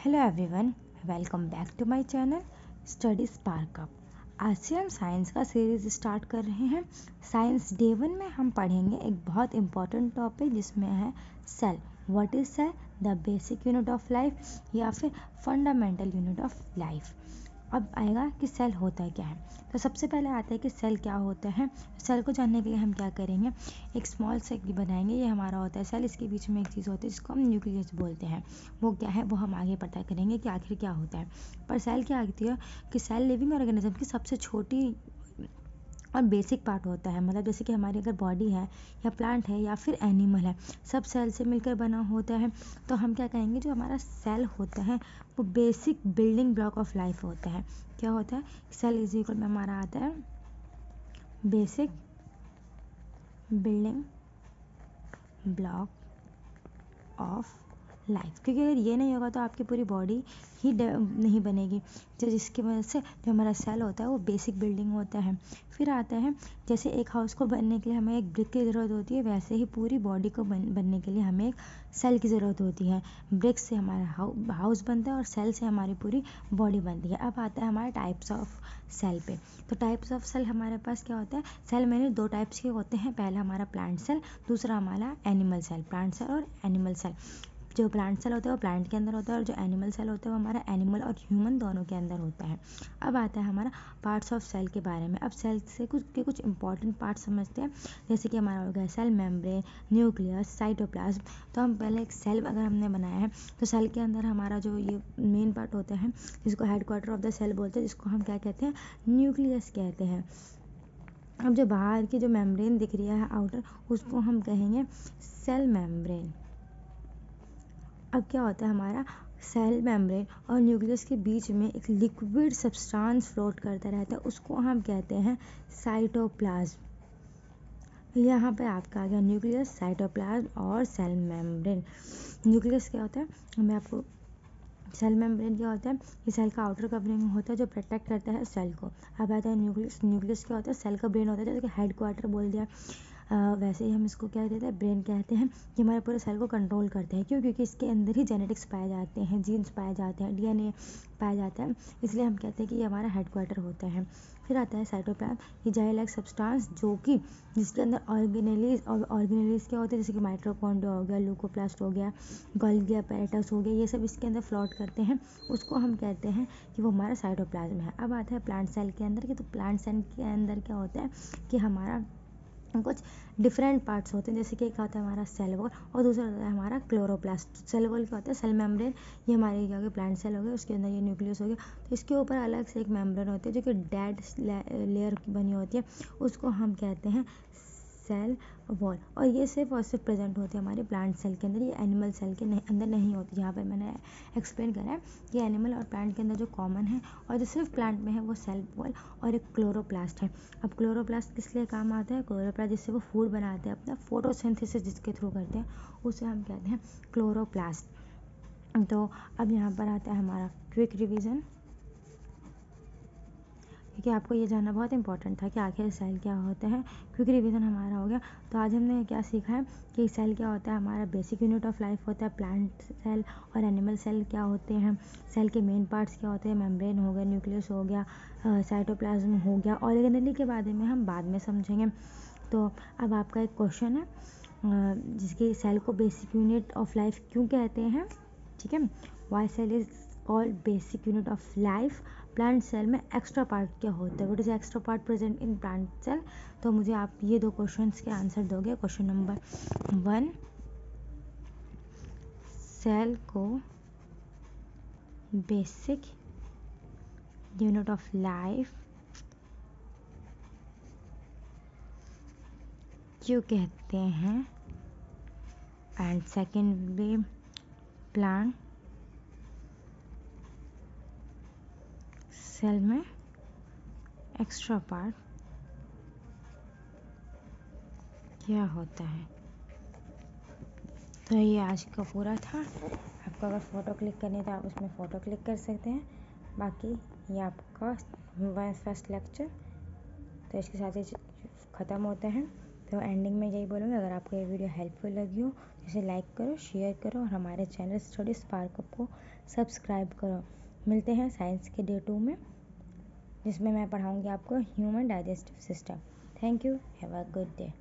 Hello everyone, welcome back to my channel Study Spark Up. आज से हम science का सीरीज स्टार्ट कर रहे हैं। साइंस डे 1 में हम पढ़ेंगे एक बहुत इंपॉर्टेंट टॉपिक जिसमें है cell. What is cell? The basic unit of life या फिर फंडामेंटल यूनिट ऑफ लाइफ। अब आएगा कि सेल होता क्या है। तो सबसे पहले आता है कि सेल क्या होता है। सेल को जानने के लिए हम क्या करेंगे, एक स्मॉल सेल बनाएंगे। ये हमारा होता है सेल। इसके बीच में एक चीज़ होती है जिसको हम न्यूक्लियस बोलते हैं। वो क्या है वो हम आगे पता करेंगे कि आखिर क्या होता है। पर सेल क्या होती है कि सेल लिविंग ऑर्गेनिज्म की सबसे छोटी और बेसिक पार्ट होता है। मतलब जैसे कि हमारी अगर बॉडी है या प्लांट है या फिर एनिमल है, सब सेल से मिलकर बना होता है। तो हम क्या कहेंगे, जो हमारा सेल होता है वो basic building block of life होता है। क्या होता है? सेल इज इक्वल में हमारा आता है basic building block of life. क्योंकि अगर ये नहीं होगा तो आपकी पूरी बॉडी ही नहीं बनेगी। तो जिसकी वजह से जो हमारा सेल होता है वो बेसिक बिल्डिंग होता है। फिर आता है, जैसे एक हाउस को बनने के लिए हमें एक ब्रिक की ज़रूरत होती है, वैसे ही पूरी बॉडी को बनने के लिए हमें एक सेल की ज़रूरत होती है। ब्रिक से हमारा हाउस बनता है और सेल से हमारी पूरी बॉडी बनती है। अब आता है हमारे टाइप्स ऑफ सेल पे। तो टाइप्स ऑफ सेल हमारे पास क्या होता है, सेल मैंने दो टाइप्स के होते हैं। पहला हमारा प्लांट सेल, दूसरा हमारा एनिमल सेल। प्लांट सेल और एनिमल सेल। जो प्लांट सेल होता है वो प्लांट के अंदर होता है और जो एनिमल सेल होता है वो हमारा एनिमल और ह्यूमन दोनों के अंदर होता है। अब आता है हमारा पार्ट्स ऑफ सेल के बारे में। अब सेल से कुछ इंपॉर्टेंट पार्ट समझते हैं। जैसे कि हमारा हो गया सेल मेम्ब्रेन, न्यूक्लियस, साइटोप्लाज्म। तो हम पहले एक सेल अगर हमने बनाया है तो सेल के अंदर हमारा जो ये मेन पार्ट होता है जिसको हेडक्वार्टर ऑफ द सेल बोलते हैं, जिसको हम क्या कहते हैं, न्यूक्लियस कहते हैं। अब जो बाहर की जो मेम्ब्रेन दिख रही है आउटर, उसको हम कहेंगे सेल मेम्ब्रेन। अब क्या होता है, हमारा सेल मेम्ब्रेन और न्यूक्लियस के बीच में एक लिक्विड सब्सटेंस फ्लोट करता रहता है, उसको हम कहते हैं साइटोप्लाज्म। यहाँ पे आपका आ गया न्यूक्लियस, साइटोप्लाज्म और सेल मेम्ब्रेन। न्यूक्लियस क्या होता है, मैं आपको सेल मेम्ब्रेन क्या होता है, ये सेल का आउटर कवरिंग होता है जो प्रोटेक्ट करता है सेल को। अब आता है न्यूक्लियस। न्यूक्लियस क्या होता है, सेल का ब्रेन होता है, जैसे कि हेडक्वार्टर बोल दिया। वैसे ही हम इसको क्या कहते हैं, ब्रेन कहते हैं। कि हमारे पूरे सेल को कंट्रोल करते हैं। क्यों? क्योंकि इसके अंदर ही जेनेटिक्स पाए जाते हैं, जीन्स पाए जाते हैं, डीएनए पाया जाता है। इसलिए हम कहते हैं कि ये हमारा हेडक्वार्टर होता है। फिर आता है साइटोप्लाज्म। ये जेल लाइक सब्सटेंस जो कि जिसके अंदर ऑर्गेनेलीज क्या होते हैं, जैसे कि माइटोकॉन्ड्रिया हो गया, ल्यूकोप्लास्ट हो गया, गोल्गी अपैरेटस हो गया, ये सब इसके अंदर फ्लोट करते हैं। उसको हम कहते हैं कि वो हमारा साइटोप्लाज्म है। अब आता है प्लांट सेल के अंदर। कि तो प्लांट सेल के अंदर क्या होता है कि हमारा कुछ डिफरेंट पार्ट्स होते हैं। जैसे कि एक आता है हमारा सेल वॉल और दूसरा होता है हमारा क्लोरोप्लास्ट। सेल वॉल क्या होता है, सेल मेम्ब्रेन। ये हमारे क्या हो गया, प्लांट सेल हो गया, उसके अंदर ये न्यूक्लियस हो गया। तो इसके ऊपर अलग से एक मेम्ब्रेन होती है जो कि डेड लेयर बनी होती है, उसको हम कहते हैं सेल वॉल। और ये सिर्फ और सिर्फ प्रेजेंट होती है हमारे प्लांट सेल के अंदर, ये एनिमल सेल के अंदर नहीं होती। यहाँ पर मैंने एक्सप्लेन करा है कि एनिमल और प्लांट के अंदर जो कॉमन है और जो सिर्फ प्लांट में है वो सेल वॉल और एक क्लोरोप्लास्ट है। अब क्लोरोप्लास्ट किस लिए काम आता है, क्लोरोप्लास्ट जिससे वो फूड बनाते हैं, अपना फोटोसिंथेसिस जिसके थ्रू करते हैं, उसे हम कहते हैं क्लोरोप्लास्ट। तो अब यहाँ पर आता है हमारा क्विक रिवीजन, क्योंकि आपको ये जानना बहुत इंपॉर्टेंट था कि आखिर सेल क्या होता है। क्विक रिवीजन हमारा हो गया। तो आज हमने क्या सीखा है कि सेल क्या होता है, हमारा बेसिक यूनिट ऑफ लाइफ होता है। प्लांट सेल और एनिमल सेल क्या होते हैं, सेल के मेन पार्ट्स क्या होते हैं, मेम्ब्रेन हो गया, न्यूक्लियस हो गया, साइटोप्लाज्म हो गया। ऑर्गेनेली के बारे में हम बाद में समझेंगे। तो अब आपका एक क्वेश्चन है जिसके सेल को बेसिक यूनिट ऑफ लाइफ क्यों कहते हैं। ठीक है, why cell is called basic unit of life. Plant cell में एक्स्ट्रा पार्ट क्या होता है, what is extra part present in plant cell. तो मुझे आप ये दो क्वेश्चंस के आंसर दोगे। क्वेश्चन नंबर 1, सेल को बेसिक यूनिट ऑफ लाइफ क्यों कहते हैं, एंड सेकेंडली प्लांट सेल में एक्स्ट्रा पार्ट क्या होता है। तो ये आज का पूरा था। आपको अगर फ़ोटो क्लिक करनी है तो आप उसमें फ़ोटो क्लिक कर सकते हैं। बाकी ये आपका फर्स्ट लेक्चर, तो इसके साथ ही ख़त्म होता है। तो एंडिंग में यही बोलूँगी, अगर आपको ये वीडियो हेल्पफुल लगी हो इसे लाइक करो, शेयर करो और हमारे चैनल स्टडी स्पार्क को सब्सक्राइब करो। मिलते हैं साइंस के डे 2 में, जिसमें मैं पढ़ाऊँगी आपको human digestive system. Thank you, have a good day.